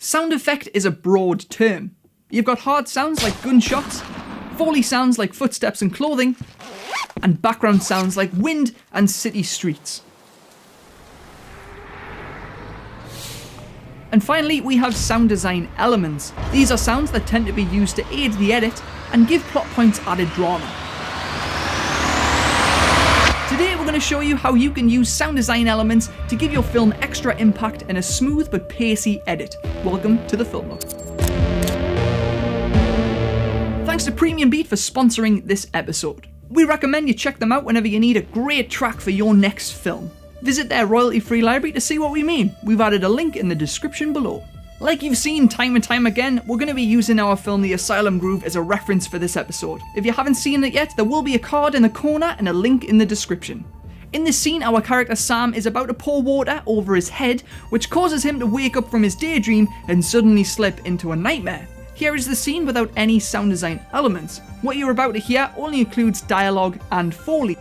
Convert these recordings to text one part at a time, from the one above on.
Sound effect is a broad term. You've got hard sounds like gunshots, foley sounds like footsteps and clothing, and background sounds like wind and city streets. And finally, we have sound design elements. These are sounds that tend to be used to aid the edit and give plot points added drama. Today we're going to show you how you can use sound design elements to give your film extra impact in a smooth but pacey edit. Welcome to the Film Look. Thanks to Premium Beat for sponsoring this episode. We recommend you check them out whenever you need a great track for your next film. Visit their royalty-free library to see what we mean. We've added a link in the description below. Like you've seen time and time again, we're going to be using our film The Asylum Groove as a reference for this episode. If you haven't seen it yet, there will be a card in the corner and a link in the description. In this scene, our character Sam is about to pour water over his head, which causes him to wake up from his daydream and suddenly slip into a nightmare. Here is the scene without any sound design elements. What you're about to hear only includes dialogue and foley.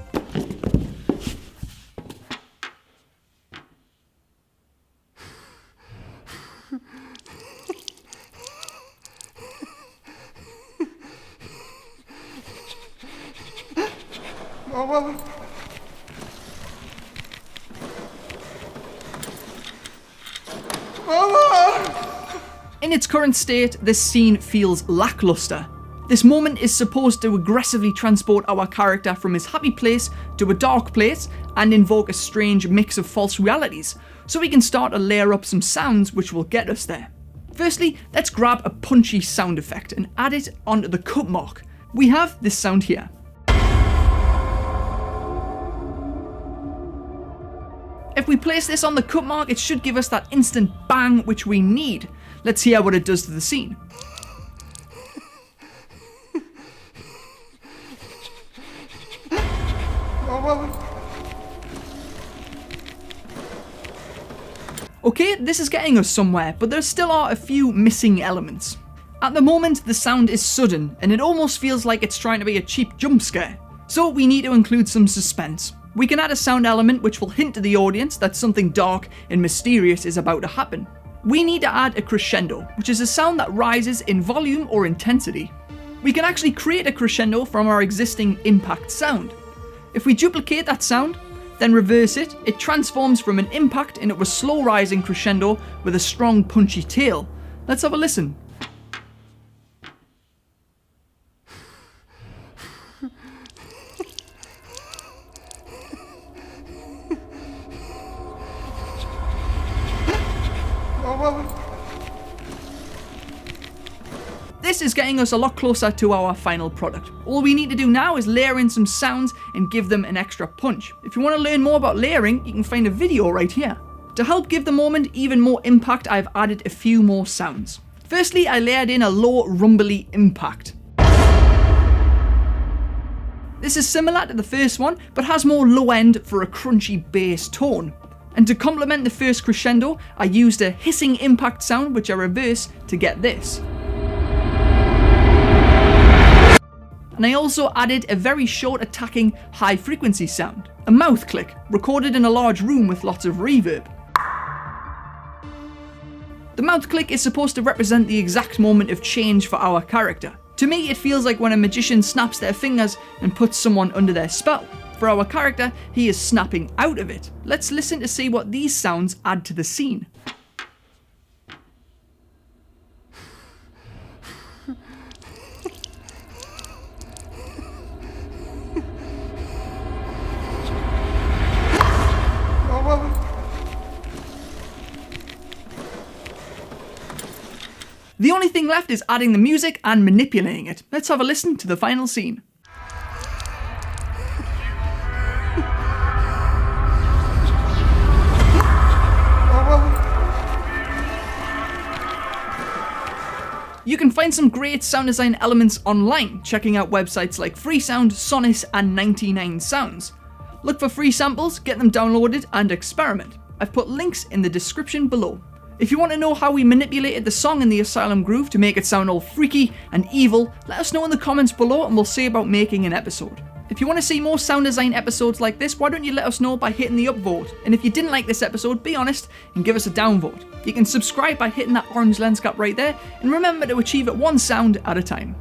In its current state, this scene feels lackluster. This moment is supposed to aggressively transport our character from his happy place to a dark place and invoke a strange mix of false realities, so we can start to layer up some sounds which will get us there. Firstly, let's grab a punchy sound effect and add it onto the cut mark. We have this sound here. If we place this on the cut mark, it should give us that instant bang which we need. Let's hear what it does to the scene. Okay, this is getting us somewhere, but there still are a few missing elements. At the moment, the sound is sudden, and it almost feels like it's trying to be a cheap jump scare. So we need to include some suspense. We can add a sound element which will hint to the audience that something dark and mysterious is about to happen. We need to add a crescendo, which is a sound that rises in volume or intensity. We can actually create a crescendo from our existing impact sound. If we duplicate that sound, then reverse it, it transforms from an impact into a slow rising crescendo with a strong punchy tail. Let's have a listen. This is getting us a lot closer to our final product. All we need to do now is layer in some sounds and give them an extra punch. If you want to learn more about layering, you can find a video right here. To help give the moment even more impact, I've added a few more sounds. Firstly, I layered in a low rumbly impact. This is similar to the first one, but has more low end for a crunchy bass tone. And to complement the first crescendo, I used a hissing impact sound which I reverse to get this. And I also added a very short attacking high frequency sound, a mouth click, recorded in a large room with lots of reverb. The mouth click is supposed to represent the exact moment of change for our character. To me, it feels like when a magician snaps their fingers and puts someone under their spell. For our character, he is snapping out of it. Let's listen to see what these sounds add to the scene. The only thing left is adding the music and manipulating it. Let's have a listen to the final scene. You can find some great sound design elements online, checking out websites like Freesound, Sonis and 99 Sounds. Look for free samples, get them downloaded and experiment. I've put links in the description below. If you want to know how we manipulated the song in the Asylum Groove to make it sound all freaky and evil, let us know in the comments below and we'll see about making an episode. If you want to see more sound design episodes like this, why don't you let us know by hitting the upvote? And if you didn't like this episode, be honest and give us a downvote. You can subscribe by hitting that orange lens cap right there, and remember to achieve it one sound at a time.